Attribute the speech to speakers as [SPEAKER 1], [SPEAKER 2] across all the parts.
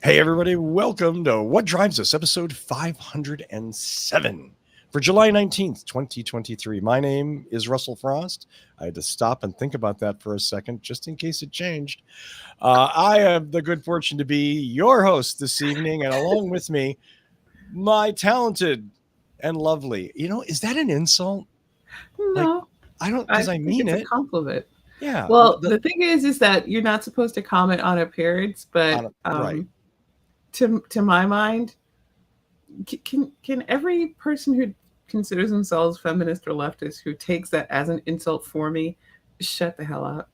[SPEAKER 1] Hey, everybody, welcome to What Drives Us, episode 507 for July 19th, 2023. My name is Russell Frost. I had to stop and think about that for a second, just in case it changed. I have the good fortune to be your host this evening, and along with me, my talented and lovely. Is that an insult? Like,
[SPEAKER 2] No,
[SPEAKER 1] I don't,
[SPEAKER 2] I
[SPEAKER 1] because I
[SPEAKER 2] think
[SPEAKER 1] mean
[SPEAKER 2] it's a
[SPEAKER 1] it.
[SPEAKER 2] compliment.
[SPEAKER 1] Yeah.
[SPEAKER 2] Well, the thing is that you're not supposed to comment on appearance, but
[SPEAKER 1] Right.
[SPEAKER 2] to my mind, can every person who considers themselves feminist or leftist who takes that as an insult for me shut the hell up?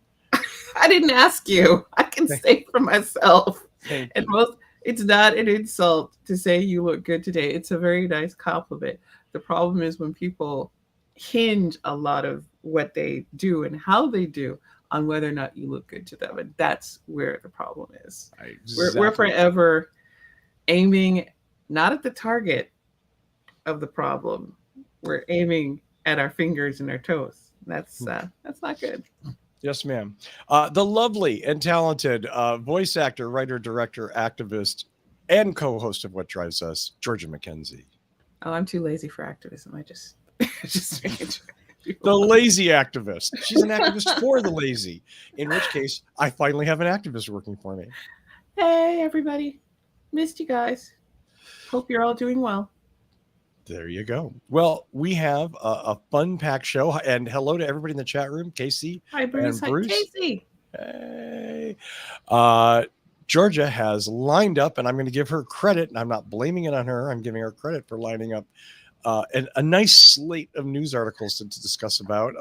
[SPEAKER 2] I didn't ask you. I can say for myself.
[SPEAKER 1] Thank
[SPEAKER 2] And
[SPEAKER 1] you.
[SPEAKER 2] it's not an insult to say you look good today. It's a very nice compliment. The problem is when people hinge a lot of what they do and how they do on whether or not you look good to them, and that's where the problem is. We're
[SPEAKER 1] Exactly.
[SPEAKER 2] forever aiming not at the target of the problem. We're aiming at our fingers and our toes. That's not good.
[SPEAKER 1] Yes, ma'am. The lovely and talented voice actor, writer, director, activist, and co-host of What Drives Us, Georgia McKenzie.
[SPEAKER 2] Oh, I'm too lazy for activism. I just just
[SPEAKER 1] The lazy activist. She's an activist for the lazy. In which case, I finally have an activist working for me.
[SPEAKER 2] Hey, everybody. Missed you guys. Hope you're all doing well.
[SPEAKER 1] There you go. Well, we have a fun-packed show. And hello to everybody in the chat room, Casey
[SPEAKER 2] Hi, Bruce.
[SPEAKER 1] and
[SPEAKER 2] Hi,
[SPEAKER 1] Bruce.
[SPEAKER 2] Casey.
[SPEAKER 1] Hey. Georgia has lined up, and I'm going to give her credit, and I'm not blaming it on her. I'm giving her credit for lining up a nice slate of news articles to discuss about.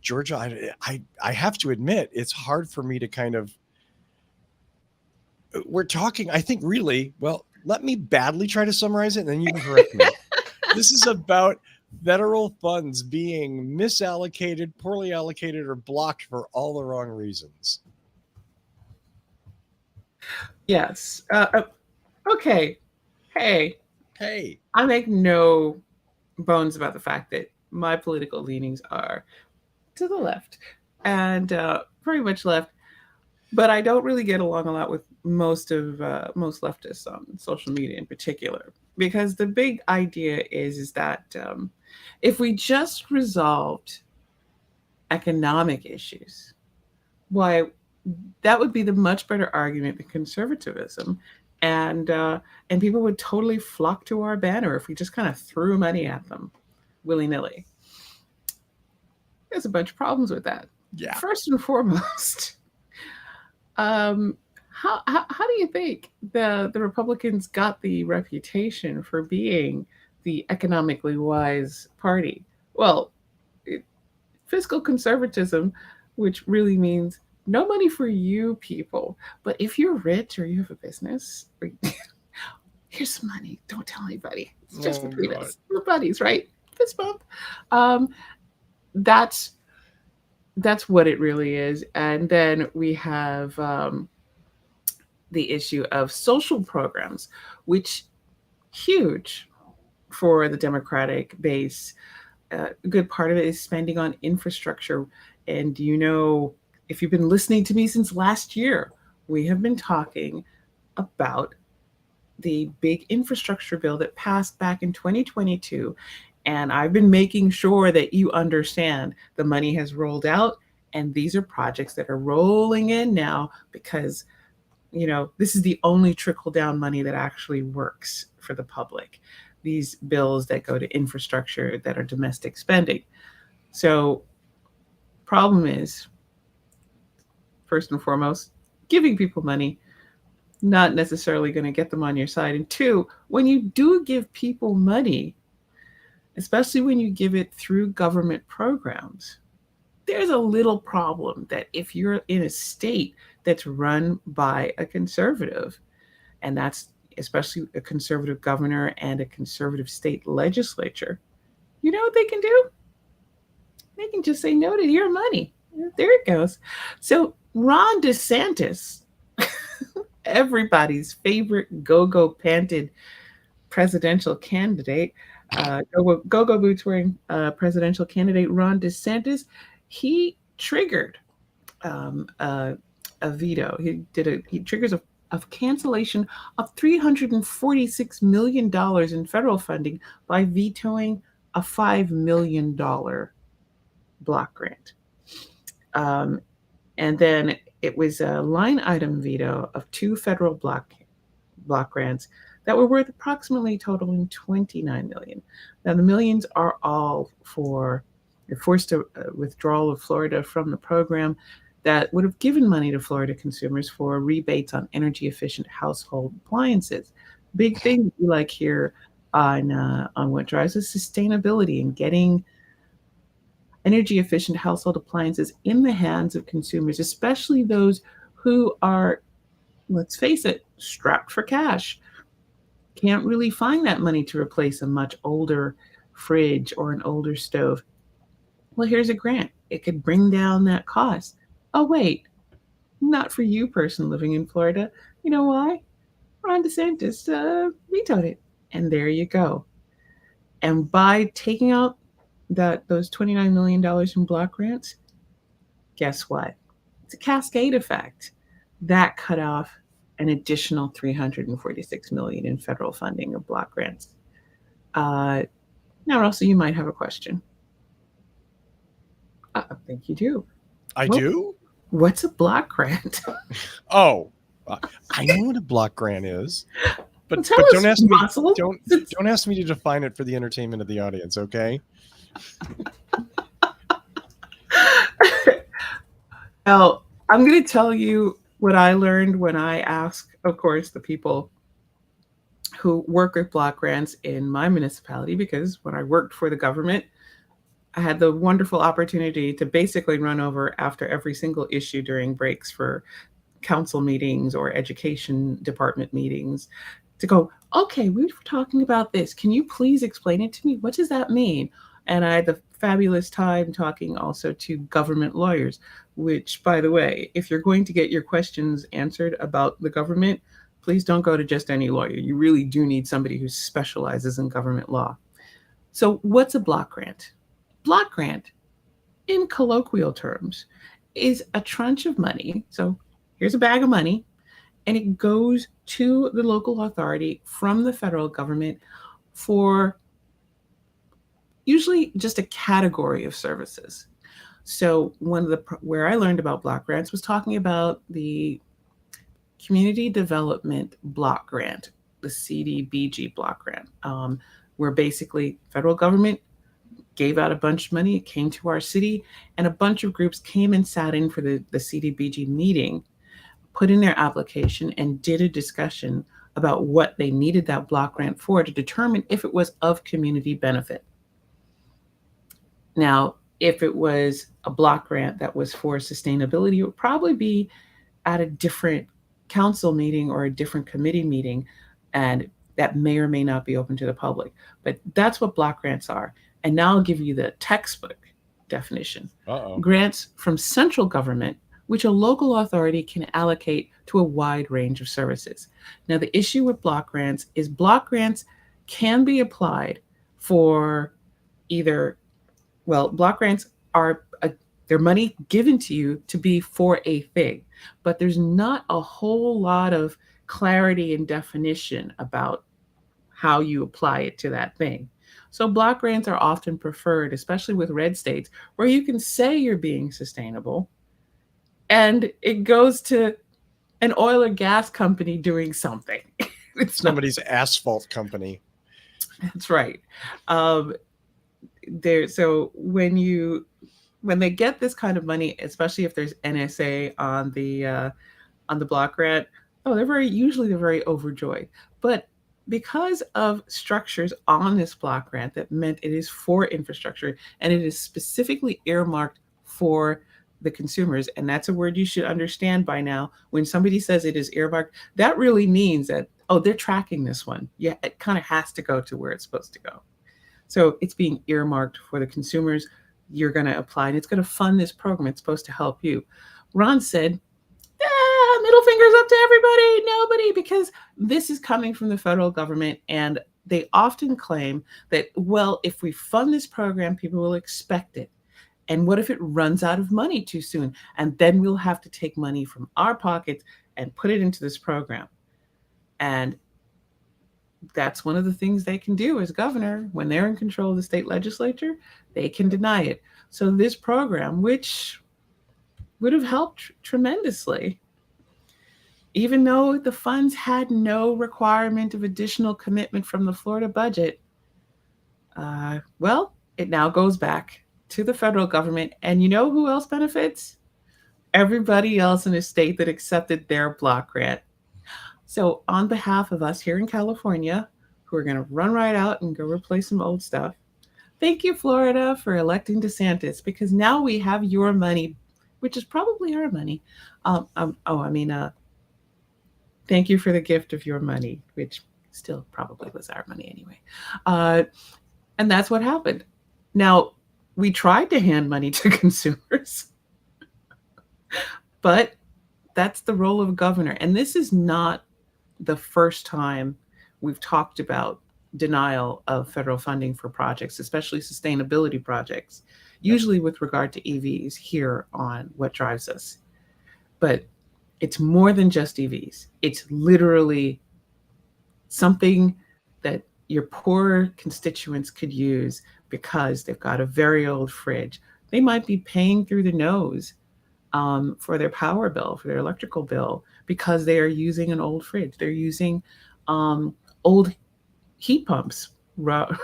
[SPEAKER 1] Georgia, I have to admit, it's hard for me to kind of. We're talking, I think, really, well, let me badly try to summarize it, and then you can correct me. This is about federal funds being misallocated, poorly allocated, or blocked for all the wrong reasons.
[SPEAKER 2] Yes. Okay. Hey,
[SPEAKER 1] Hey.
[SPEAKER 2] I make no bones about the fact that my political leanings are to the left and pretty much left, but I don't really get along a lot with most leftists on social media in particular, because the big idea is that if we just resolved economic issues, why that would be the much better argument than conservatism, and people would totally flock to our banner if we just kind of threw money at them willy nilly. There's a bunch of problems with that.
[SPEAKER 1] Yeah.
[SPEAKER 2] First and foremost, how do you think the Republicans got the reputation for being the economically wise party? Well, fiscal conservatism, which really means no money for you people, but if you're rich or you have a business, or here's some money. Don't tell anybody. It's just between us. We're buddies, right? Fist bump. Um, that's what it really is. And then we have the issue of social programs, which huge for the Democratic base. A good part of it is spending on infrastructure. And if you've been listening to me since last year, we have been talking about the big infrastructure bill that passed back in 2022. And I've been making sure that you understand the money has rolled out, and these are projects that are rolling in now because, this is the only trickle down money that actually works for the public. These bills that go to infrastructure that are domestic spending. So, problem is, first and foremost, giving people money, not necessarily going to get them on your side. And two, when you do give people money, especially when you give it through government programs, there's a little problem that if you're in a state that's run by a conservative, and that's especially a conservative governor and a conservative state legislature, you know what they can do? They can just say no to your money. There it goes. So Ron DeSantis, everybody's favorite go-go panted presidential candidate, go-go boots wearing presidential candidate Ron DeSantis, he triggered a veto. He triggers a of cancellation of $346 million in federal funding by vetoing a $5 million block grant. And then it was a line item veto of two federal block grants that were worth approximately totaling $29 million. Now the millions are all for the forced withdrawal of Florida from the program that would have given money to Florida consumers for rebates on energy efficient household appliances. Big thing we like here on what drives us sustainability and getting energy efficient household appliances in the hands of consumers, especially those who are, let's face it, strapped for cash. Can't really find that money to replace a much older fridge or an older stove. Well, here's a grant. It could bring down that cost. Oh, wait, not for you, person living in Florida. You know why? Ron DeSantis vetoed it. And there you go. And by taking out those $29 million in block grants, guess what? It's a cascade effect. That cut off an additional $346 million in federal funding of block grants. Now, Russell, you might have a question. I think you do.
[SPEAKER 1] I do?
[SPEAKER 2] What's a block grant?
[SPEAKER 1] Oh, I know what a block grant is, but don't ask me. Don't ask me to define it for the entertainment of the audience, okay?
[SPEAKER 2] Well, I'm going to tell you what I learned when I asked, of course, the people who work with block grants in my municipality, because when I worked for the government, I had the wonderful opportunity to basically run over after every single issue during breaks for council meetings or education department meetings to go, okay, we were talking about this. Can you please explain it to me? What does that mean? And I had the fabulous time talking also to government lawyers, which, by the way, if you're going to get your questions answered about the government, please don't go to just any lawyer. You really do need somebody who specializes in government law. So what's a block grant? Block grant, in colloquial terms, is a tranche of money. So here's a bag of money, and it goes to the local authority from the federal government for usually just a category of services. So where I learned about block grants was talking about the Community Development Block Grant, the CDBG block grant, where basically federal government gave out a bunch of money. It came to our city, and a bunch of groups came and sat in for the CDBG meeting, put in their application, and did a discussion about what they needed that block grant for to determine if it was of community benefit. Now, if it was a block grant that was for sustainability, it would probably be at a different council meeting or a different committee meeting, and that may or may not be open to the public. But that's what block grants are. And now I'll give you the textbook definition. Grants from central government, which a local authority can allocate to a wide range of services. Now, the issue with block grants is block grants can be applied for either, well, block grants are they're money given to you to be for a thing, but there's not a whole lot of clarity and definition about how you apply it to that thing. So block grants are often preferred, especially with red states, where you can say you're being sustainable and it goes to an oil or gas company doing something.
[SPEAKER 1] It's somebody's asphalt company.
[SPEAKER 2] That's right. So when they get this kind of money, especially if there's NSA on the block grant, they're very overjoyed. But because of structures on this block grant that meant it is for infrastructure and it is specifically earmarked for the consumers, and that's a word you should understand by now. When somebody says it is earmarked, that really means that, they're tracking this one. Yeah, it kind of has to go to where it's supposed to go. So it's being earmarked for the consumers. You're going to apply, and it's going to fund this program. It's supposed to help you. Ron said, middle fingers up to everybody, nobody, because this is coming from the federal government, and they often claim that, well, if we fund this program, people will expect it. And what if it runs out of money too soon? And then we'll have to take money from our pockets and put it into this program. And that's one of the things they can do as governor when they're in control of the state legislature. They can deny it. So this program, which would have helped tremendously, even though the funds had no requirement of additional commitment from the Florida budget, well, it now goes back to the federal government. And you know who else benefits? Everybody else in the state that accepted their block grant. So, on behalf of us here in California, who are going to run right out and go replace some old stuff, thank you, Florida, for electing DeSantis, because now we have your money, which is probably our money. Thank you for the gift of your money, which still probably was our money anyway. And that's what happened. Now, we tried to hand money to consumers, but that's the role of a governor. And this is not the first time we've talked about denial of federal funding for projects, especially sustainability projects, usually with regard to EVs here on What Drives Us. But it's more than just EVs. It's literally something that your poor constituents could use because they've got a very old fridge. They might be paying through the nose for their power bill, for their electrical bill, because they are using an old fridge. They're using old heat pumps,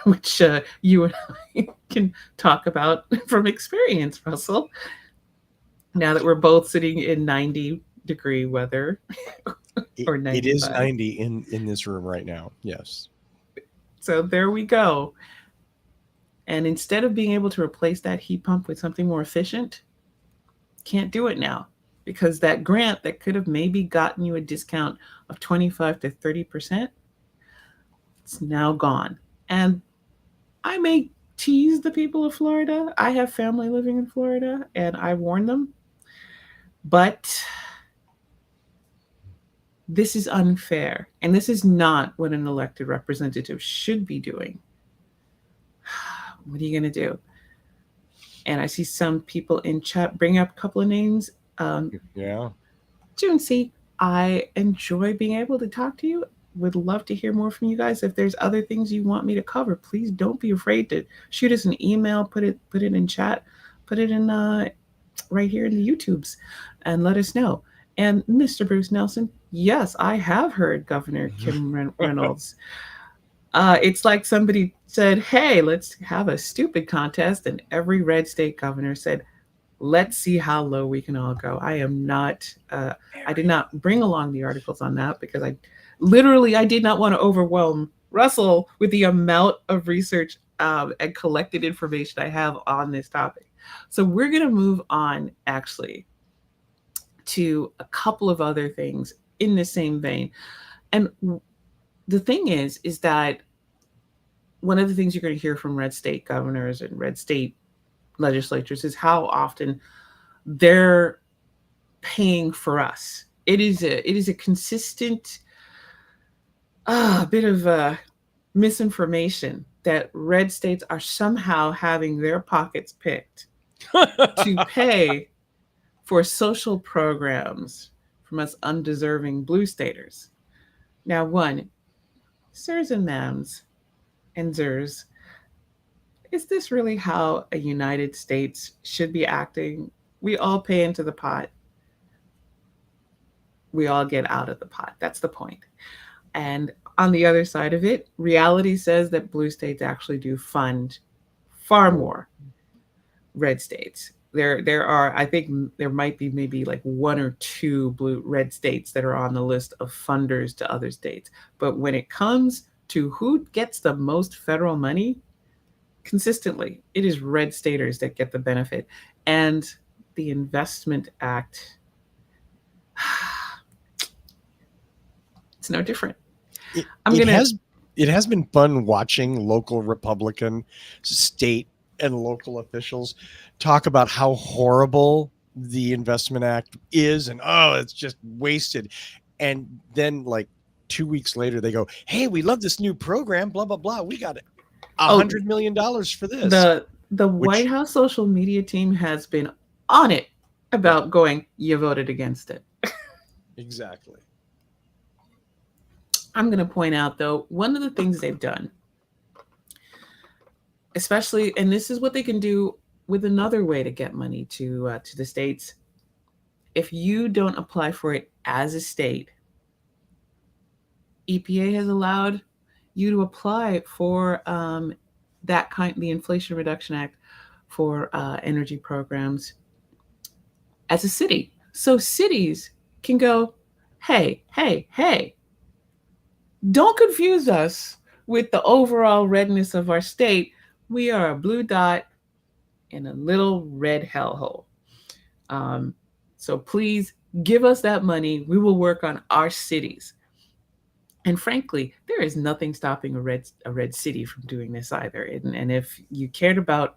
[SPEAKER 2] which you and I can talk about from experience, Russell. Now that we're both sitting in 90-degree weather, or 95.
[SPEAKER 1] It is 90 in this room right now. Yes.
[SPEAKER 2] So there we go. And instead of being able to replace that heat pump with something more efficient, can't do it now, because that grant that could have maybe gotten you a discount of 25 to 30%, it's now gone. And I may tease the people of Florida. I have family living in Florida, and I warn them. But this is unfair, and this is not what an elected representative should be doing. What are you going to do? And I see some people in chat bring up a couple of names.
[SPEAKER 1] Yeah.
[SPEAKER 2] Junesi, I enjoy being able to talk to you. Would love to hear more from you guys. If there's other things you want me to cover, please don't be afraid to shoot us an email, put it in chat, put it in right here in the YouTubes, and let us know. And Mr. Bruce Nelson, yes, I have heard Governor Kim Reynolds. It's like somebody said, hey, let's have a stupid contest. And every red state governor said, let's see how low we can all go. I did not bring along the articles on that because I did not want to overwhelm Russell with the amount of research and collected information I have on this topic. So we're going to move on actually to a couple of other things in the same vein. And the thing is that one of the things you're going to hear from red state governors and red state legislatures is how often they're paying for us. It is a consistent bit of misinformation that red states are somehow having their pockets picked to pay for social programs from us undeserving blue staters. Now, one, sirs and ma'ams and zers, is this really how a United States should be acting? We all pay into the pot. We all get out of the pot. That's the point. And on the other side of it, reality says that blue states actually do fund far more red states. There are, I think there might be maybe like one or two red states that are on the list of funders to other states. But when it comes to who gets the most federal money, consistently, it is red staters that get the benefit. And the Investment Act, it's no different.
[SPEAKER 1] It has been fun watching local Republican, state, and local officials talk about how horrible the Investment Act is, and it's just wasted. And then like 2 weeks later, they go, "Hey, we love this new program, blah blah blah. We got $100 million for this."
[SPEAKER 2] The White House social media team has been on it about going, you voted against it.
[SPEAKER 1] Exactly.
[SPEAKER 2] I'm going to point out, though, one of the things they've done, especially, and this is what they can do with another way to get money to the states. If you don't apply for it as a state, EPA has allowed you to apply for the Inflation Reduction Act for energy programs as a city. So cities can go, hey, hey, hey, don't confuse us with the overall redness of our state. We are a blue dot in a little red hellhole. Um, so please give us that money. We will work on our cities. And frankly, there is nothing stopping a red city from doing this either. And if you cared about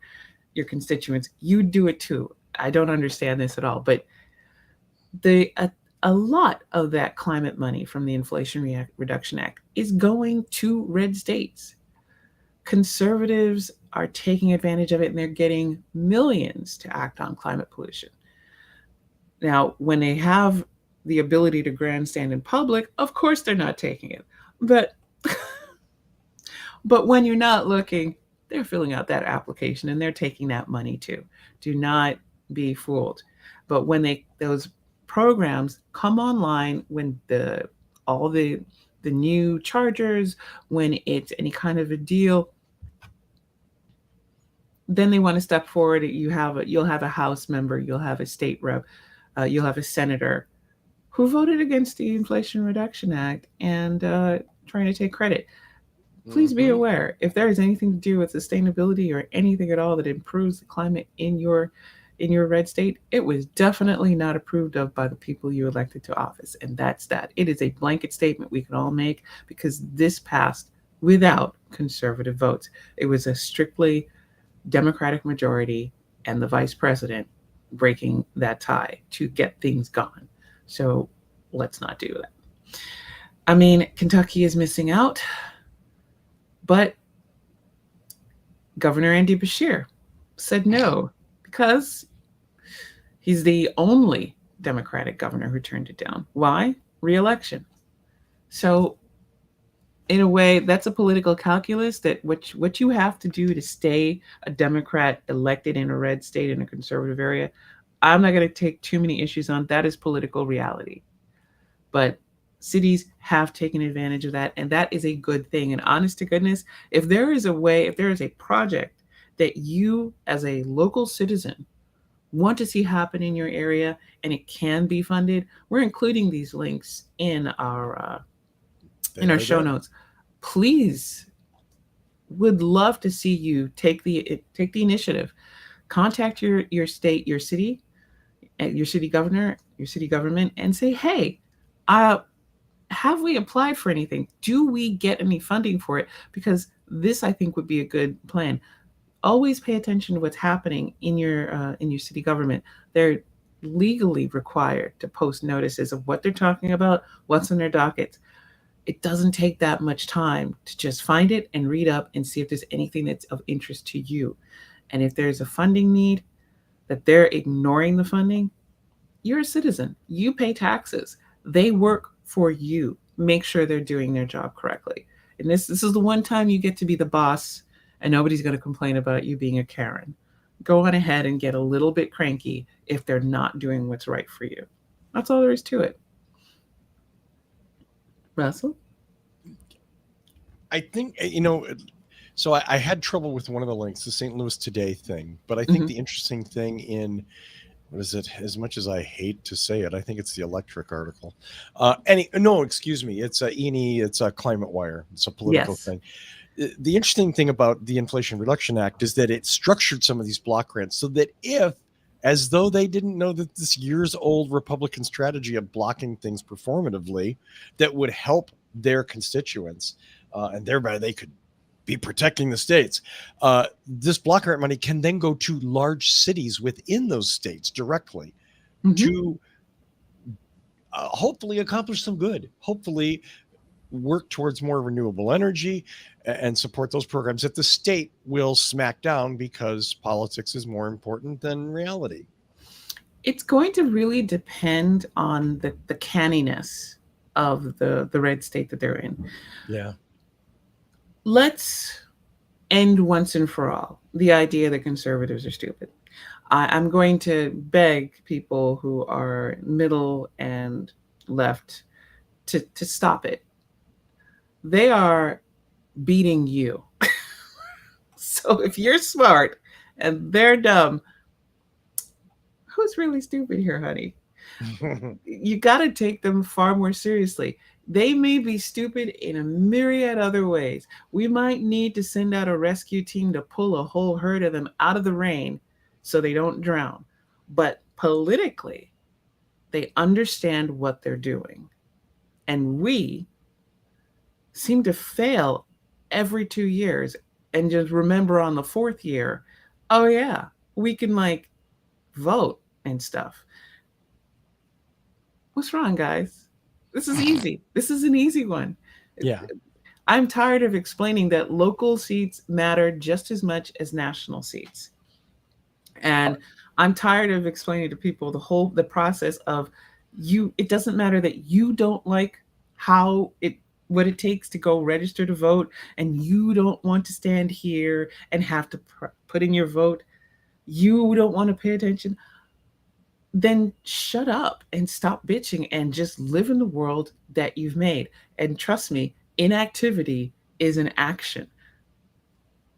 [SPEAKER 2] your constituents, you do it too. I don't understand this at all, but the a lot of that climate money from the Inflation Reduction Act is going to red states. Conservatives are taking advantage of it and they're getting millions to act on climate pollution. Now, when they have the ability to grandstand in public, of course they're not taking it. But but when you're not looking, they're filling out that application and they're taking that money too. Do not be fooled. But when those programs come online, when the new chargers, when it's any kind of a deal, then they want to step forward. You'll have a House member, you'll have a state rep, you'll have a senator who voted against the Inflation Reduction Act and trying to take credit. Please be aware, if there is anything to do with sustainability or anything at all that improves the climate in your red state, it was definitely not approved of by the people you elected to office. And that's that. It is a blanket statement we can all make because this passed without conservative votes. It was a strictly Democratic majority and the vice president breaking that tie to get things gone. So let's not do that. I mean, Kentucky is missing out, but Governor Andy Beshear said no because he's the only Democratic governor who turned it down. Why? Re-election. So in a way, that's a political calculus that what you have to do to stay a Democrat elected in a red state in a conservative area, I'm not going to take too many issues on. That is political reality. But cities have taken advantage of that, and that is a good thing. And honest to goodness, if there is a project that you as a local citizen want to see happen in your area and it can be funded, we're including these links in our show notes. Please, would love to see you take the initiative. Contact your state, your city governor, your city government, and say, hey, have we applied for anything? Do we get any funding for it? Because this, I think, would be a good plan. Always pay attention to what's happening in your city government. They're legally required to post notices of what they're talking about, what's on their dockets. It doesn't take that much time to just find it and read up and see if there's anything that's of interest to you. And if there's a funding need that they're ignoring the funding, you're a citizen. You pay taxes. They work for you. Make sure they're doing their job correctly. And this is the one time you get to be the boss and nobody's going to complain about you being a Karen. Go on ahead and get a little bit cranky if they're not doing what's right for you. That's all there is to it. Russell?
[SPEAKER 1] I think, so I had trouble with one of the links, the St. Louis Today thing, but I think the interesting thing in, what is it? As much as I hate to say it, I think it's the Electric article. Excuse me. It's ENE. It's a Climate Wire. It's a political thing. The interesting thing about the Inflation Reduction Act is that it structured some of these block grants so that as though they didn't know that this years old Republican strategy of blocking things performatively that would help their constituents, and thereby they could be protecting the states. This block grant money can then go to large cities within those states directly to hopefully accomplish some good, hopefully work towards more renewable energy and support those programs that the state will smack down because politics is more important than reality.
[SPEAKER 2] It's going to really depend on the canniness of the red state that they're in.
[SPEAKER 1] Yeah.
[SPEAKER 2] Let's end once and for all the idea that conservatives are stupid. I'm going to beg people who are middle and left to stop it. They are beating you. So if you're smart and they're dumb, who's really stupid here, honey? You got to take them far more seriously. They may be stupid in a myriad other ways. We might need to send out a rescue team to pull a whole herd of them out of the rain so they don't drown. But politically, they understand what they're doing. And we seem to fail every 2 years and just remember on the fourth year, oh, yeah, we can like vote and stuff. What's wrong, guys? This is easy. This is an easy one.
[SPEAKER 1] Yeah.
[SPEAKER 2] I'm tired of explaining that local seats matter just as much as national seats. And I'm tired of explaining to people the process of you it doesn't matter that you don't like how it what it takes to go register to vote and you don't want to stand here and have to put in your vote. You don't want to pay attention, then shut up and stop bitching and just live in the world that you've made. And trust me, inactivity is an action.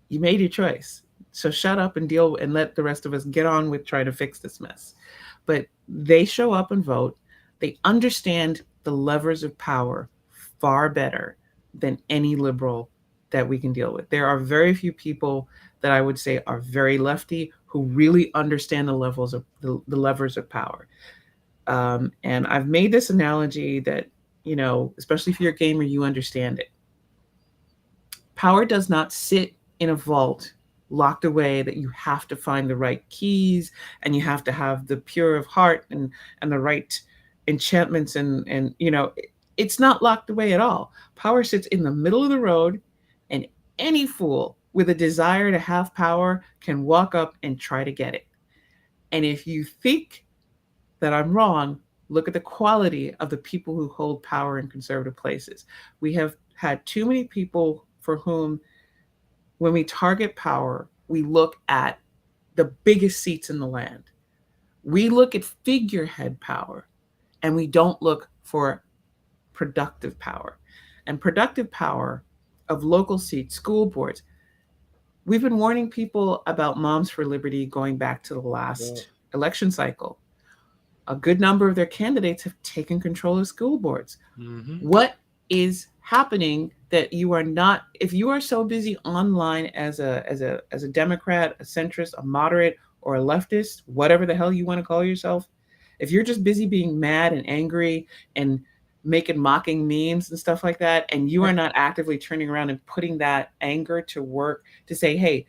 [SPEAKER 2] You made your choice. So shut up and deal and let the rest of us get on with trying to fix this mess. But they show up and vote. They understand the levers of power far better than any liberal that we can deal with. There are very few people that I would say are very lefty who really understand the levels of the levers of power. And I've made this analogy that, especially if you're a gamer, you understand it. Power does not sit in a vault locked away that you have to find the right keys and you have to have the pure of heart and the right enchantments and it's not locked away at all. Power sits in the middle of the road, and any fool with a desire to have power can walk up and try to get it. And if you think that I'm wrong, look at the quality of the people who hold power in conservative places. We have had too many people for whom, when we target power, we look at the biggest seats in the land. We look at figurehead power and we don't look for productive power. And productive power of local seats, school boards. We've been warning people about Moms for Liberty going back to the last election cycle. A good number of their candidates have taken control of school boards.
[SPEAKER 1] Mm-hmm.
[SPEAKER 2] What is happening that you are not, if you are so busy online as a Democrat, a centrist, a moderate, or a leftist, whatever the hell you want to call yourself, if you're just busy being mad and angry and making mocking memes and stuff like that, and you are not actively turning around and putting that anger to work to say, hey,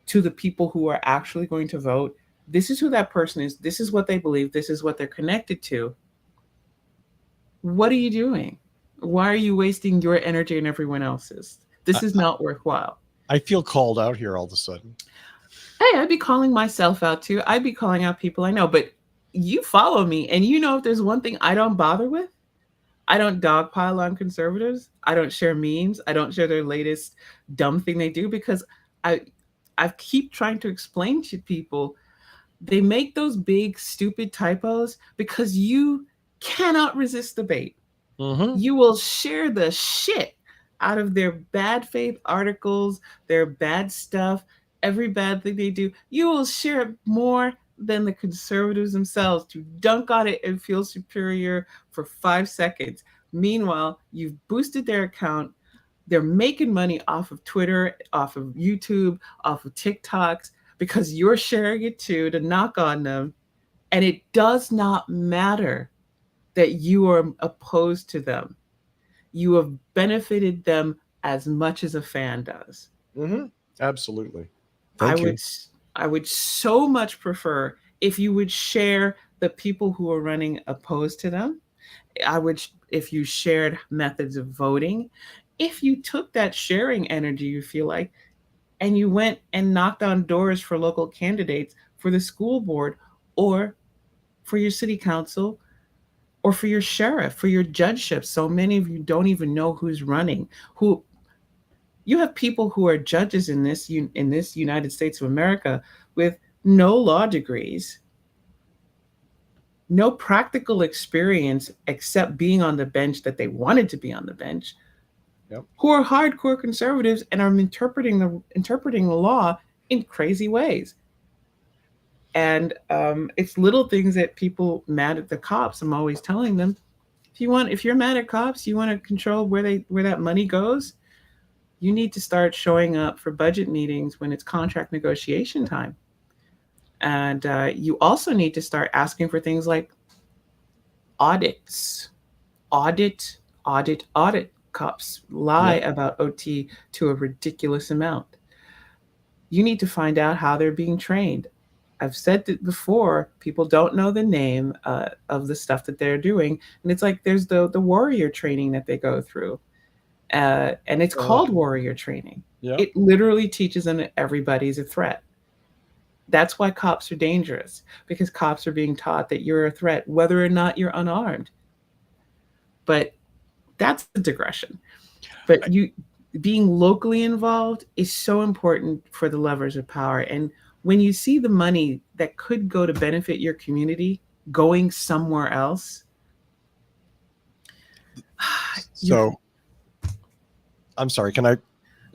[SPEAKER 2] to the people who are actually going to vote, this is who that person is, this is what they believe, this is what they're connected to. What are you doing? Why are you wasting your energy and everyone else's? This is not worthwhile.
[SPEAKER 1] I feel called out here all of a sudden.
[SPEAKER 2] Hey, I'd be calling myself out too. I'd be calling out people I know, but you follow me and you know if there's one thing I don't bother with, I don't dogpile on conservatives. I don't share memes. I don't share their latest dumb thing they do because I I keep trying to explain to people they make those big stupid typos because you cannot resist debate.
[SPEAKER 1] Mm-hmm.
[SPEAKER 2] You will share the shit out of their bad faith articles, their bad stuff, every bad thing they do. You will share it more than the conservatives themselves to dunk on it and feel superior for 5 seconds. Meanwhile, you've boosted their account. They're making money off of Twitter, off of YouTube, off of TikToks because you're sharing it too to knock on them. And it does not matter that you are opposed to them. You have benefited them as much as a fan does.
[SPEAKER 1] Mm-hmm. Absolutely.
[SPEAKER 2] I
[SPEAKER 1] Thank you.
[SPEAKER 2] would I would so much prefer if you would share the people who are running opposed to them. I would if you shared methods of voting. If you took that sharing energy you feel like and you went and knocked on doors for local candidates for the school board or for your city council or for your sheriff, for your judgeship. So many of you don't even know who's running. Who you have people who are judges in this United States of America with no law degrees, no practical experience except being on the bench that they wanted to be on the bench,
[SPEAKER 1] Yep.
[SPEAKER 2] who are hardcore conservatives and are interpreting the law in crazy ways. And it's little things that people mad at the cops. I'm always telling them, if you're mad at cops, you want to control where that money goes. You need to start showing up for budget meetings when it's contract negotiation time. And you also need to start asking for things like audits. Audit. Cops lie
[SPEAKER 1] Yep.
[SPEAKER 2] about OT to a ridiculous amount. You need to find out how they're being trained. I've said it before, people don't know the name of the stuff that they're doing. And it's like there's the warrior training that they go through. And it's called warrior training.
[SPEAKER 1] Yeah.
[SPEAKER 2] It literally teaches them that everybody's a threat. That's why cops are dangerous, because cops are being taught that you're a threat, whether or not you're unarmed. But that's a digression. But being locally involved is so important for the levers of power. And when you see the money that could go to benefit your community going somewhere else.
[SPEAKER 1] So I'm sorry, can I?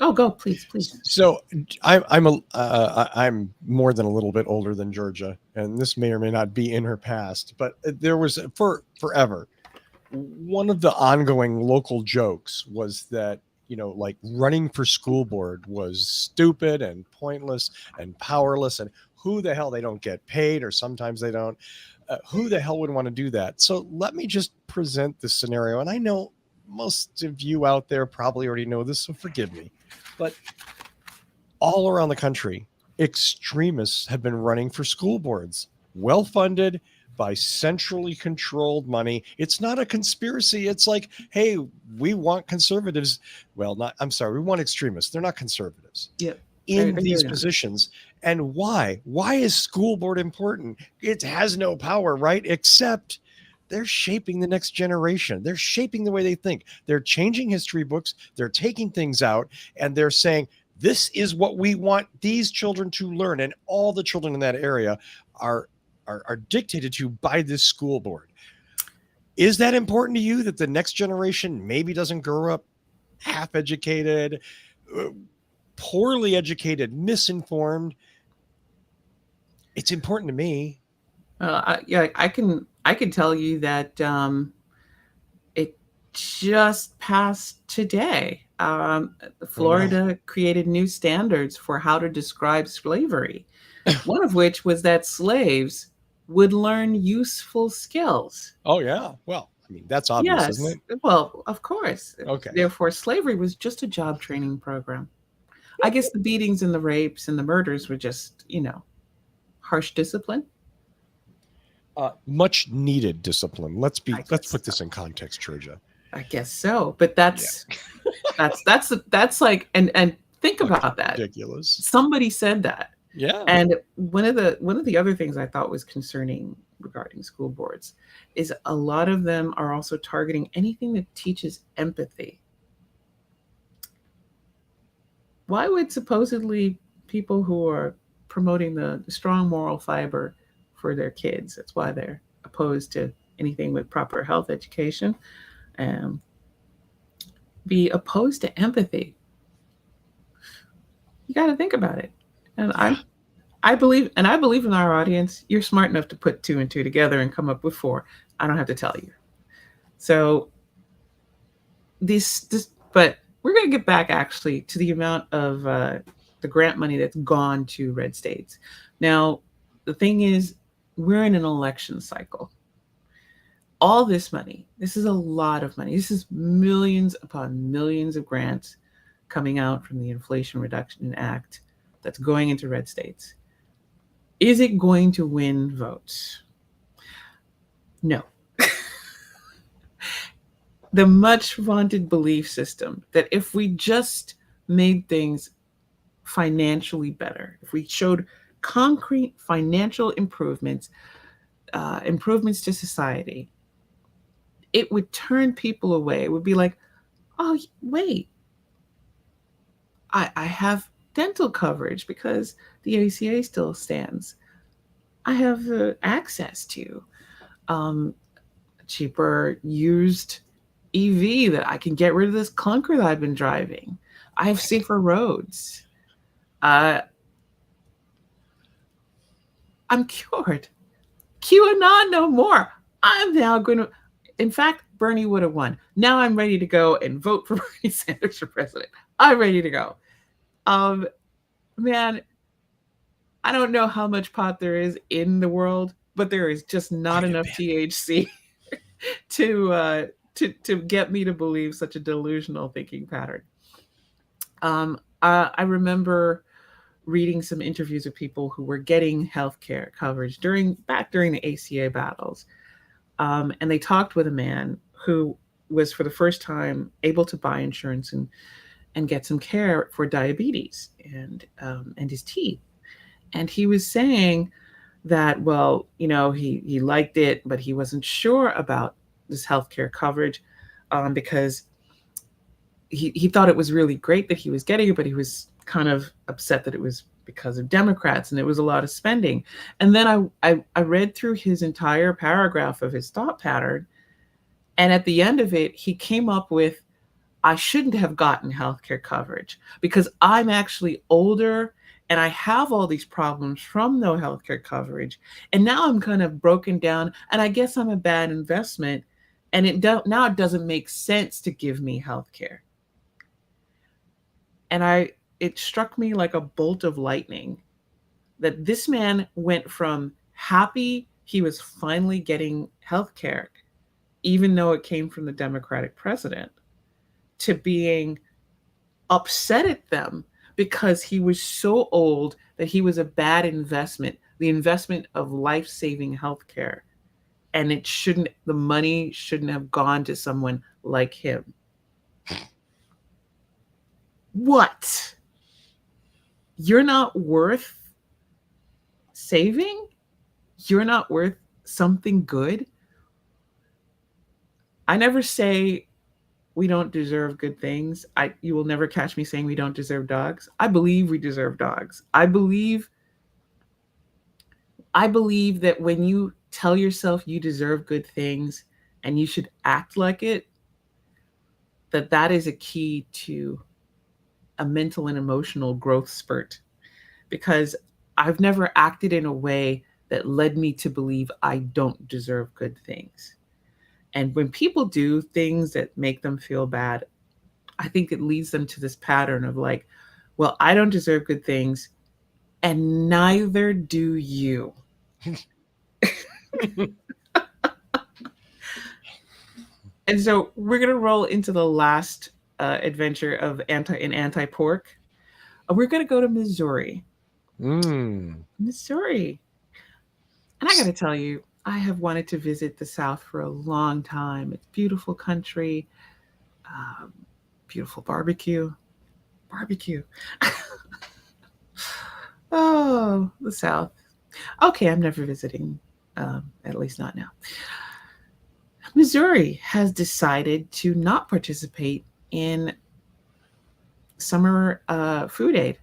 [SPEAKER 2] Oh, go, please.
[SPEAKER 1] So I'm more than a little bit older than Georgia, and this may or may not be in her past, but there was forever one of the ongoing local jokes was that, like running for school board was stupid and pointless and powerless, and who the hell, they don't get paid, or sometimes they don't. Who the hell would want to do that? So let me just present this scenario, and I know most of you out there probably already know this, so forgive me, but all around the country, extremists have been running for school boards, well-funded by centrally controlled money. It's not a conspiracy. It's like, hey, we want conservatives. Well, we want extremists. They're not conservatives.
[SPEAKER 2] Yeah.
[SPEAKER 1] In these positions. And why? Why is school board important? It has no power, right? Except they're shaping the next generation. They're shaping the way they think. They're changing history books. They're taking things out, and they're saying, this is what we want these children to learn. And all the children in that area are dictated to by this school board. Is that important to you, that the next generation maybe doesn't grow up half educated, poorly educated, misinformed? It's important to me.
[SPEAKER 2] I can tell you that it just passed today. Florida created new standards for how to describe slavery. One of which was that slaves would learn useful skills.
[SPEAKER 1] Oh, yeah. Well, I mean, that's obvious, isn't it?
[SPEAKER 2] Well, of course.
[SPEAKER 1] Okay.
[SPEAKER 2] Therefore, slavery was just a job training program. I guess the beatings and the rapes and the murders were just, harsh discipline.
[SPEAKER 1] Much needed discipline. Let's put this in context, Georgia.
[SPEAKER 2] I guess so, but that's like, and think about that.
[SPEAKER 1] Ridiculous.
[SPEAKER 2] Somebody said that.
[SPEAKER 1] Yeah.
[SPEAKER 2] And one of the other things I thought was concerning regarding school boards is a lot of them are also targeting anything that teaches empathy. Why would supposedly people who are promoting the strong moral fiber for their kids, that's why they're opposed to anything with proper health education, be opposed to empathy? You got to think about it. And I believe in our audience, you're smart enough to put 2 and 2 together and come up with 4. I don't have to tell you. So but we're going to get back actually to the amount of the grant money that's gone to red states. Now, the thing is, we're in an election cycle. All this money, this is a lot of money. This is millions upon millions of grants coming out from the Inflation Reduction Act that's going into red states. Is it going to win votes? No. The much vaunted belief system that if we just made things financially better, if we showed concrete financial improvements, improvements to society, it would turn people away. It would be like, oh, wait, I have dental coverage because the ACA still stands. I have access to um, cheaper used EV that I can get rid of this clunker that I've been driving. I have safer roads. Uh, I'm cured. QAnon no more. I'm now going to, in fact, Bernie would have won. Now I'm ready to go and vote for Bernie Sanders for president. I'm ready to go. Um, Man, I don't know how much pot there is in the world, but there is just not
[SPEAKER 1] Quite a
[SPEAKER 2] enough
[SPEAKER 1] bit.
[SPEAKER 2] THC to get me to believe such a delusional thinking pattern. I remember reading some interviews with people who were getting healthcare coverage back during the ACA battles, and they talked with a man who was for the first time able to buy insurance and get some care for diabetes and his teeth. And he was saying that, well, he liked it, but he wasn't sure about this healthcare coverage because he thought it was really great that he was getting it, but he was kind of upset that it was because of Democrats and it was a lot of spending. And then I read through his entire paragraph of his thought pattern. And at the end of it, he came up with, I shouldn't have gotten healthcare coverage because I'm actually older and I have all these problems from no healthcare coverage. And now I'm kind of broken down and I guess I'm a bad investment. And now it doesn't make sense to give me healthcare. And it struck me like a bolt of lightning that this man went from happy he was finally getting healthcare, even though it came from the Democratic president, to being upset at them because he was so old that he was a bad investment, the investment of life-saving healthcare. And the money shouldn't have gone to someone like him. What? You're not worth saving? You're not worth something good? I never say we don't deserve good things. You will never catch me saying we don't deserve dogs. I believe we deserve dogs. I believe that when you tell yourself you deserve good things and you should act like it, that is a key to a mental and emotional growth spurt. Because I've never acted in a way that led me to believe I don't deserve good things. And when people do things that make them feel bad, I think it leads them to this pattern of like, well, I don't deserve good things, and neither do you. And so we're going to roll into the last adventure of anti-pork. We're going to go to Missouri. Missouri. And I got to tell you, I have wanted to visit the South for a long time. It's beautiful country, beautiful barbecue. Oh, the South. Okay, I'm never visiting, at least not now. Missouri has decided to not participate in summer food aid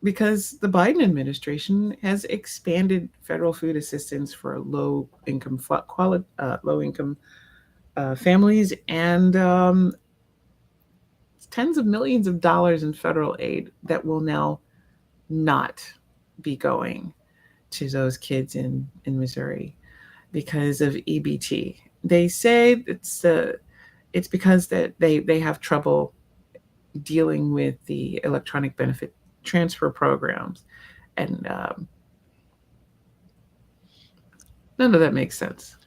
[SPEAKER 2] because the Biden administration has expanded federal food assistance for low-income families and tens of millions of dollars in federal aid that will now not be going to those kids in Missouri because of EBT. They say it's because that they have trouble dealing with the electronic benefit transfer programs, and none of that makes sense.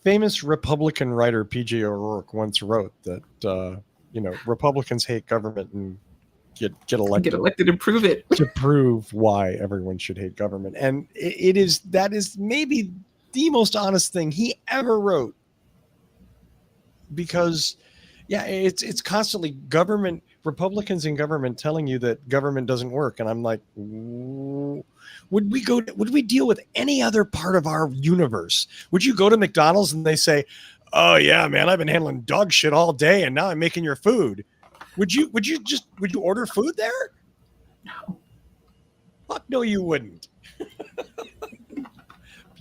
[SPEAKER 1] Famous Republican writer P.J. O'Rourke once wrote that Republicans hate government and get elected
[SPEAKER 2] and prove it.
[SPEAKER 1] to prove why everyone should hate government. And that is maybe the most honest thing he ever wrote, because it's constantly Republicans in government telling you that government doesn't work. And I'm like, would we deal with any other part of our universe? Would you go to McDonald's and they say, "Oh yeah, man, I've been handling dog shit all day and now I'm making your food." Would you order food there?
[SPEAKER 2] No.
[SPEAKER 1] Fuck no, you wouldn't.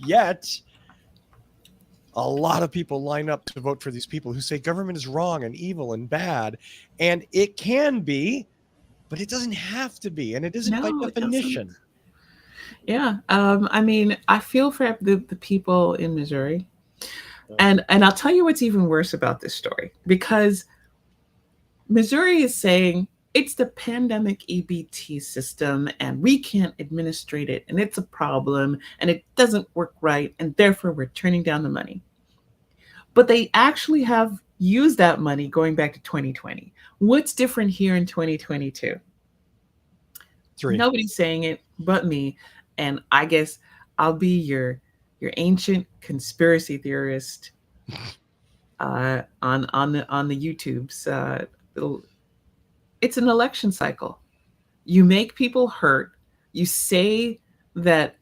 [SPEAKER 1] Yet a lot of people line up to vote for these people who say government is wrong and evil and bad, and it can be, but it doesn't have to be, and it isn't by
[SPEAKER 2] No, it
[SPEAKER 1] definition.
[SPEAKER 2] doesn't. Yeah. I mean, I feel for the people in Missouri. And I'll tell you what's even worse about this story, because Missouri is saying it's the pandemic EBT system and we can't administrate it and it's a problem and it doesn't work right and therefore we're turning down the money. But they actually have used that money going back to 2020. What's different here in 2022?
[SPEAKER 1] Three.
[SPEAKER 2] Nobody's saying it but me, and I guess I'll be your ancient conspiracy theorist on the YouTubes. It's an election cycle. You make people hurt. You say that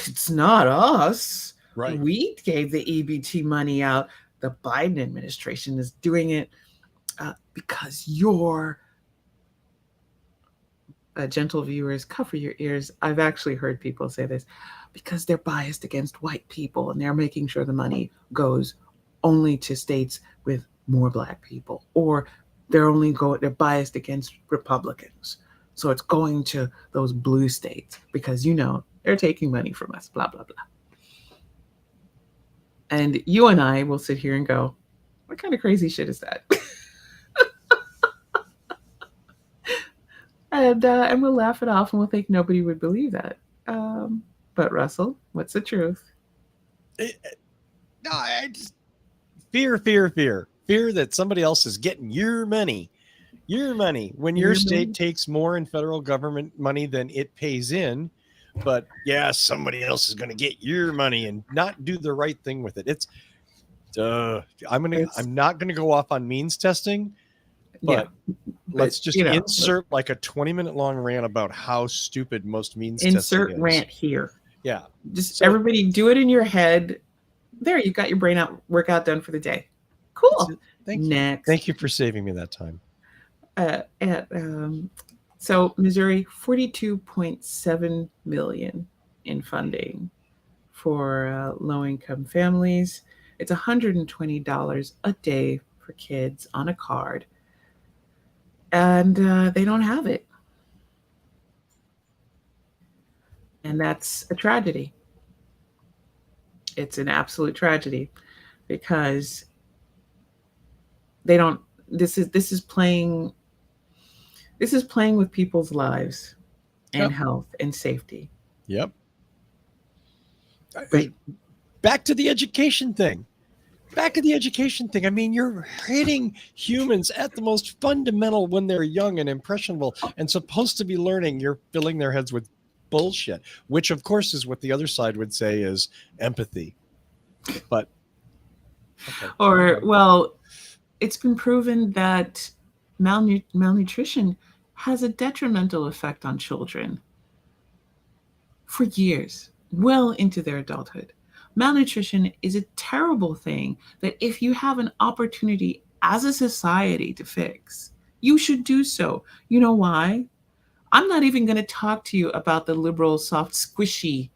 [SPEAKER 2] it's not us.
[SPEAKER 1] Right.
[SPEAKER 2] We gave the EBT money out. The Biden administration is doing it because you're gentle viewers, cover your ears. I've actually heard people say this because they're biased against white people and they're making sure the money goes only to states with more black people, or they're biased against Republicans. So it's going to those blue states because, they're taking money from us, blah, blah, blah. And you and I will sit here and go, what kind of crazy shit is that? And we'll laugh it off and we'll think nobody would believe that. But Russell, what's the truth?
[SPEAKER 1] No, I just fear that somebody else is getting your money when your state takes more in federal government money than it pays in. But yeah, somebody else is going to get your money and not do the right thing with it. I'm not going to go off on means testing, but let's just insert like a 20-minute long rant about how stupid most means testing is.
[SPEAKER 2] Insert rant here.
[SPEAKER 1] Yeah.
[SPEAKER 2] Just everybody do it in your head. There, you've got your brain workout done for the day. Cool.
[SPEAKER 1] Thank you.
[SPEAKER 2] Next.
[SPEAKER 1] Thank you for saving me that time.
[SPEAKER 2] So Missouri, $42.7 million in funding for low-income families. It's $120 a day for kids on a card, and they don't have it, and that's a tragedy. It's an absolute tragedy because they don't. This is playing with people's lives and health and safety.
[SPEAKER 1] Yep. But back to the education thing. I mean, you're hitting humans at the most fundamental when they're young and impressionable and supposed to be learning. You're filling their heads with bullshit, which of course is what the other side would say is empathy. But
[SPEAKER 2] it's been proven that malnutrition has a detrimental effect on children for years, well into their adulthood. Malnutrition is a terrible thing that if you have an opportunity as a society to fix, you should do so. You know why? I'm not even going to talk to you about the liberal, soft, squishy,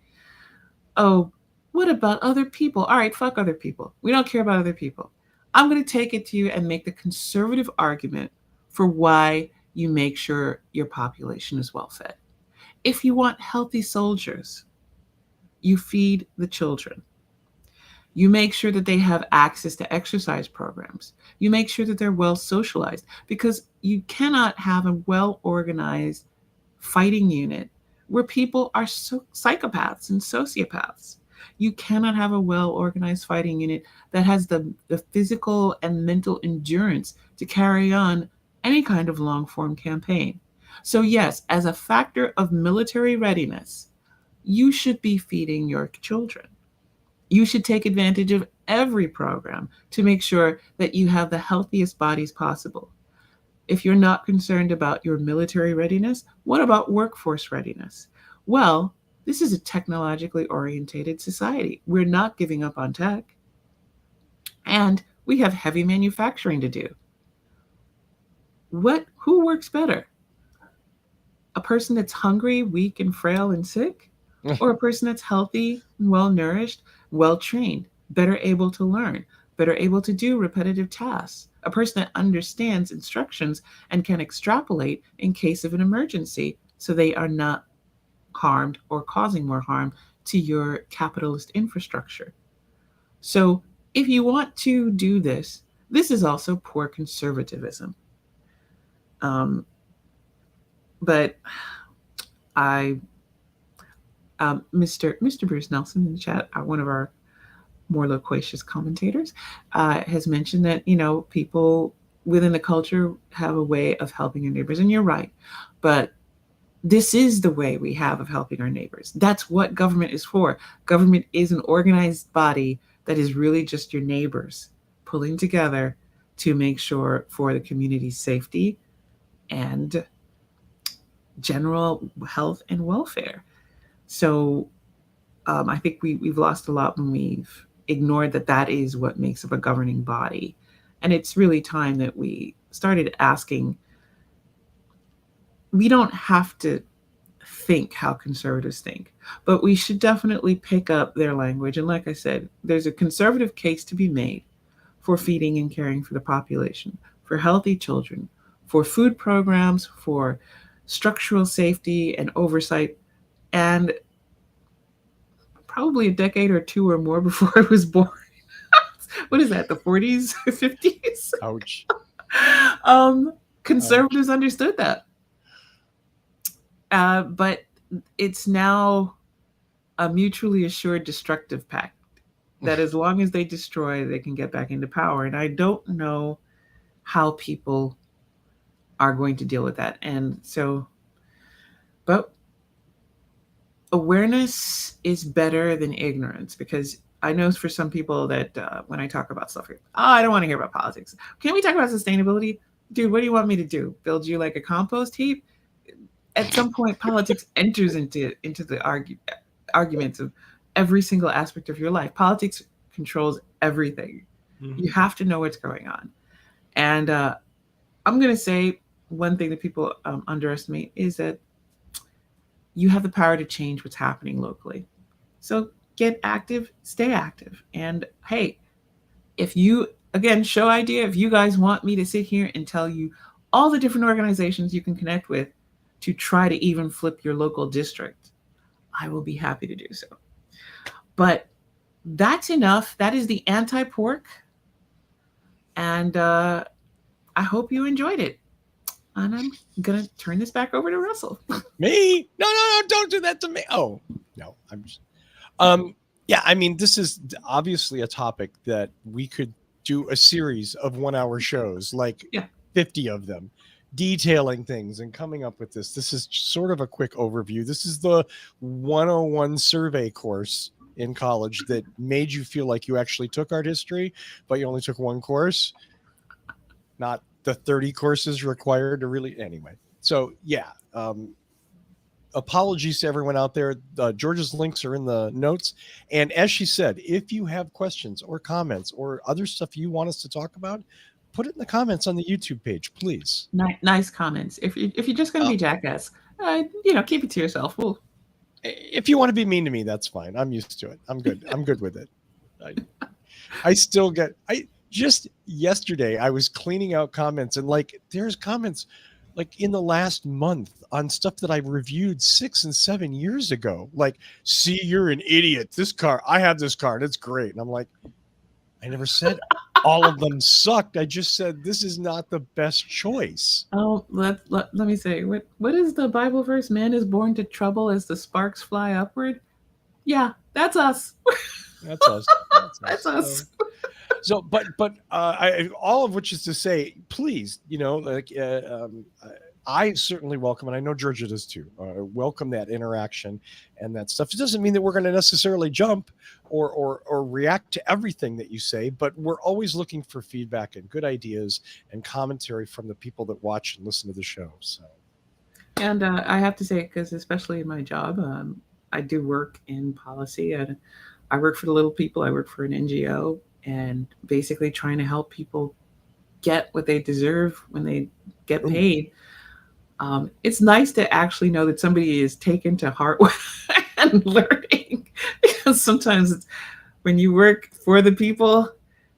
[SPEAKER 2] oh, what about other people? All right, fuck other people. We don't care about other people. I'm going to take it to you and make the conservative argument for why you make sure your population is well fed. If you want healthy soldiers, you feed the children. You make sure that they have access to exercise programs. You make sure that they're well socialized, because you cannot have a well-organized fighting unit where people are psychopaths and sociopaths. You cannot have a well-organized fighting unit that has the physical and mental endurance to carry on any kind of long-form campaign. So yes, as a factor of military readiness, you should be feeding your children. You should take advantage of every program to make sure that you have the healthiest bodies possible. If you're not concerned about your military readiness, what about workforce readiness? Well, This is a technologically orientated society. We're not giving up on tech, and we have heavy manufacturing to do. Who works better? A person that's hungry, weak, and frail and sick, or a person that's healthy, well nourished, well trained, better able to learn, better able to do repetitive tasks, a person that understands instructions and can extrapolate in case of an emergency so they are not harmed or causing more harm to your capitalist infrastructure. So, if you want to do this, this is also poor conservatism. Um, but I Mr. Bruce Nelson in the chat, one of our more loquacious commentators, has mentioned that people within the culture have a way of helping your neighbors, and you're right. But this is the way we have of helping our neighbors. That's what government is for. Government is an organized body that is really just your neighbors pulling together to make sure for the community's safety and general health and welfare. So I think we've lost a lot when we've ignored that that is what makes up a governing body. And it's really time that we started asking. We don't have to think how conservatives think, but we should definitely pick up their language. And like I said, there's a conservative case to be made for feeding and caring for the population, for healthy children, for food programs, for structural safety and oversight, and probably a decade or two or more before I was born. What is that, the 40s, 50s?
[SPEAKER 1] Ouch.
[SPEAKER 2] um, Conservatives understood that. But it's now a mutually assured destructive pact that as long as they destroy, they can get back into power. And I don't know how people are going to deal with that. And so, but awareness is better than ignorance, because I know for some people that when I talk about stuff, I don't want to hear about politics. Can we talk about sustainability? Dude, what do you want me to do? Build you like a compost heap? At some point, politics enters into the arguments of every single aspect of your life. Politics controls everything. Mm-hmm. You have to know what's going on. And I'm going to say one thing that people underestimate is that you have the power to change what's happening locally. So get active, stay active. And hey, if you, again, show idea, if you guys want me to sit here and tell you all the different organizations you can connect with to try to even flip your local district, I will be happy to do so. But that's enough. That is the anti-pork. And I hope you enjoyed it. And I'm going to turn this back over to Russell.
[SPEAKER 1] Me? No, don't do that to me. Oh, no, I'm just, yeah, I mean, this is obviously a topic that we could do a series of 1-hour shows, like 50 of them, detailing things and coming up with this. This is sort of a quick overview. This is the 101 survey course in college that made you feel like you actually took art history, but you only took one course, not the 30 courses required to really, anyway. So yeah, apologies to everyone out there. Georgia's links are in the notes. And as she said, if you have questions or comments or other stuff you want us to talk about, put it in the comments on the YouTube page, please.
[SPEAKER 2] Nice comments. If you're just going to be jackass, keep it to yourself.
[SPEAKER 1] If you want to be mean to me, that's fine. I'm used to it. I'm good. I'm good with it. I still get, just yesterday, I was cleaning out comments, and like, there's comments like in the last month on stuff that I reviewed 6 and 7 years ago. Like, see, you're an idiot. This car, I have this car and it's great. And I'm like, I never said all of them sucked. I just said this is not the best choice.
[SPEAKER 2] Oh, let me say, what is the Bible verse? Man is born to trouble as the sparks fly upward. Yeah, that's us.
[SPEAKER 1] That's us.
[SPEAKER 2] That's us.
[SPEAKER 1] So, but all of which is to say, please, I certainly welcome, and I know Georgia does too, welcome that interaction and that stuff. It doesn't mean that we're going to necessarily jump or react to everything that you say, but we're always looking for feedback and good ideas and commentary from the people that watch and listen to the show. So,
[SPEAKER 2] and I have to say, because especially in my job, I do work in policy, and I work for the little people. I work for an NGO, and basically trying to help people get what they deserve when they get
[SPEAKER 1] Ooh.
[SPEAKER 2] paid. It's nice to actually know that somebody is taken to heart and learning, because sometimes when you work for the people,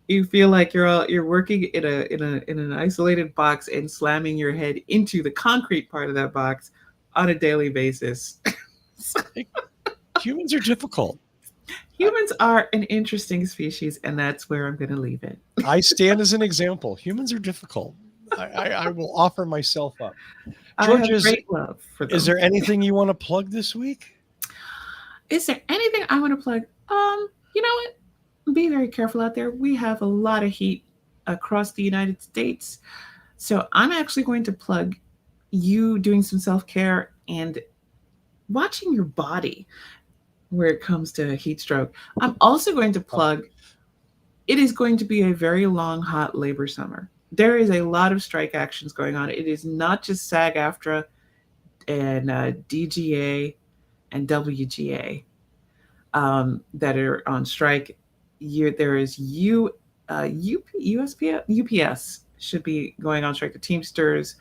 [SPEAKER 2] you feel like you're working in an isolated box and slamming your head into the concrete part of that box on a daily basis.
[SPEAKER 1] Humans are difficult.
[SPEAKER 2] Humans are an interesting species, and that's where I'm going to leave it.
[SPEAKER 1] I stand as an example. Humans are difficult. I will offer myself up.
[SPEAKER 2] I
[SPEAKER 1] George,
[SPEAKER 2] have great love for
[SPEAKER 1] is
[SPEAKER 2] them.
[SPEAKER 1] there anything you want to plug this week?
[SPEAKER 2] Is there anything I want to plug? You know what? Be very careful out there. We have a lot of heat across the United States. So I'm actually going to plug you doing some self-care and watching your body where it comes to heat stroke. I'm also going to plug it is going to be a very long, hot labor summer. There is a lot of strike actions going on. It is not just SAG-AFTRA and DGA and WGA that are on strike. There is UPS should be going on strike. The Teamsters,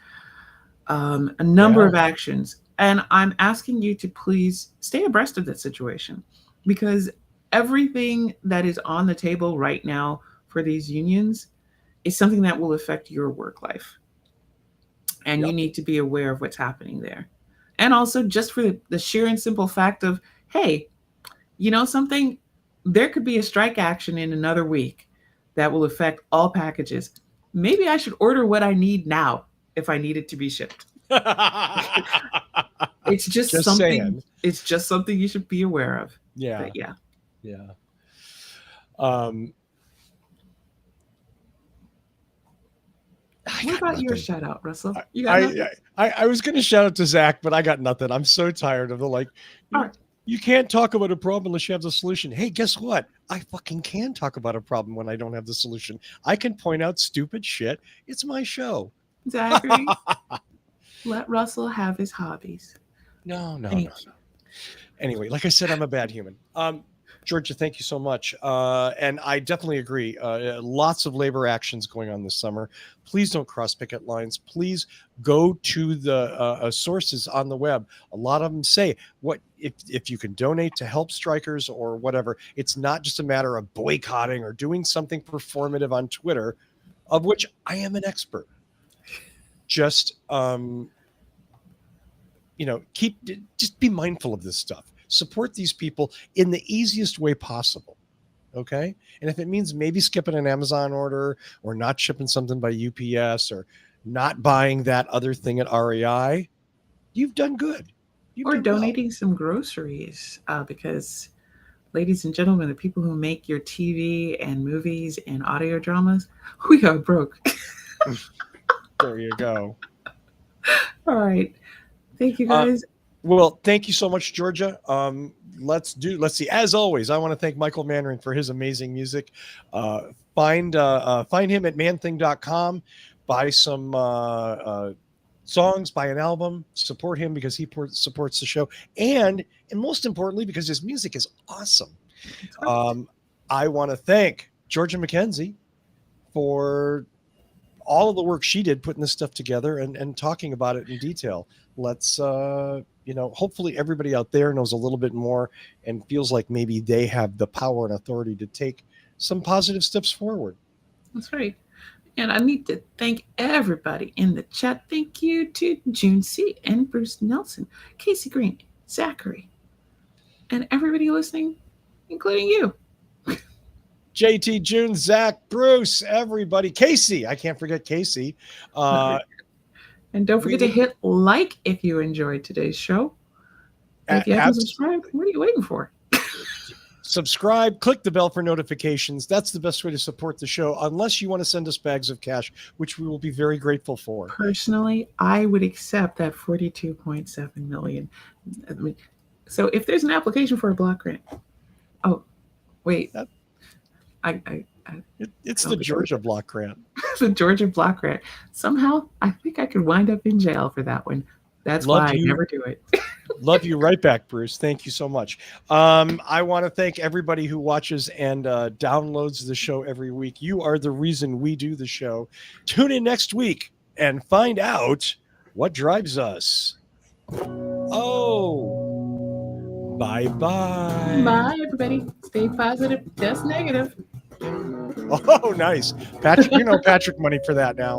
[SPEAKER 2] a number
[SPEAKER 1] Yeah.
[SPEAKER 2] of actions, and I'm asking you to please stay abreast of that situation, because everything that is on the table right now for these unions is something that will affect your work life, and you
[SPEAKER 1] Yep.
[SPEAKER 2] need to be aware of what's happening there. And also, just for the sheer and simple fact of, hey, you know something, there could be a strike action in another week that will affect all packages. Maybe I should order what I need now if I need it to be shipped. It's just
[SPEAKER 1] Just
[SPEAKER 2] something.
[SPEAKER 1] saying.
[SPEAKER 2] It's just something you should be aware of.
[SPEAKER 1] Yeah.
[SPEAKER 2] But yeah.
[SPEAKER 1] Yeah. Um,
[SPEAKER 2] What about your shout out, Russell? You got nothing?
[SPEAKER 1] I was going to shout out to Zach, but I got nothing. I'm so tired of the
[SPEAKER 2] All right.
[SPEAKER 1] you can't talk about a problem unless you have the solution. Hey, guess what? I fucking can talk about a problem when I don't have the solution. I can point out stupid shit. It's my show.
[SPEAKER 2] Zachary, let Russell have his hobbies.
[SPEAKER 1] No.
[SPEAKER 2] Thank you.
[SPEAKER 1] Anyway, like I said, I'm a bad human. Georgia, thank you so much. And I definitely agree. Lots of labor actions going on this summer. Please don't cross picket lines. Please go to the sources on the web. A lot of them say, what if you can donate to help strikers or whatever. It's not just a matter of boycotting or doing something performative on Twitter, of which I am an expert. Just just be mindful of this stuff. Support these people in the easiest way possible. Okay. And if it means maybe skipping an Amazon order or not shipping something by UPS or not buying that other thing at REI, you've done good.
[SPEAKER 2] Or donating some groceries, because, ladies and gentlemen, the people who make your TV and movies and audio dramas, we are broke.
[SPEAKER 1] There you go.
[SPEAKER 2] All right. Thank you, guys.
[SPEAKER 1] Well, thank you so much, Georgia. Let's see. As always, I want to thank Michael Manring for his amazing music. Find him at manthing.com. Buy some songs, buy an album, support him because he supports the show. And most importantly, because his music is awesome. I want to thank Georgia McKenzie for all of the work she did putting this stuff together and talking about it in detail. Let's, hopefully everybody out there knows a little bit more and feels like maybe they have the power and authority to take some positive steps forward.
[SPEAKER 2] That's right. And I need to thank everybody in the chat. Thank you to June C. and Bruce Nelson, Casey Green, Zachary, and everybody listening, including you.
[SPEAKER 1] JT, June, Zach, Bruce, everybody. Casey. I can't forget Casey.
[SPEAKER 2] And don't forget to hit like if you enjoyed today's show. And if you haven't subscribed, what are you waiting for?
[SPEAKER 1] Subscribe, click the bell for notifications. That's the best way to support the show, unless you want to send us bags of cash, which we will be very grateful for.
[SPEAKER 2] Personally, I would accept that $42.7 million. So if there's an application for a block grant, wait,
[SPEAKER 1] it's the Georgia block grant.
[SPEAKER 2] The Georgia block grant. Somehow, I think I could wind up in jail for that one. That's why I never do it.
[SPEAKER 1] Love you right back, Bruce. Thank you so much. I want to thank everybody who watches and downloads the show every week. You are the reason we do the show. Tune in next week and find out what drives us. Oh, bye-bye.
[SPEAKER 2] Bye, everybody. Stay positive, just negative.
[SPEAKER 1] Oh, nice. Patrick, Patrick money for that now.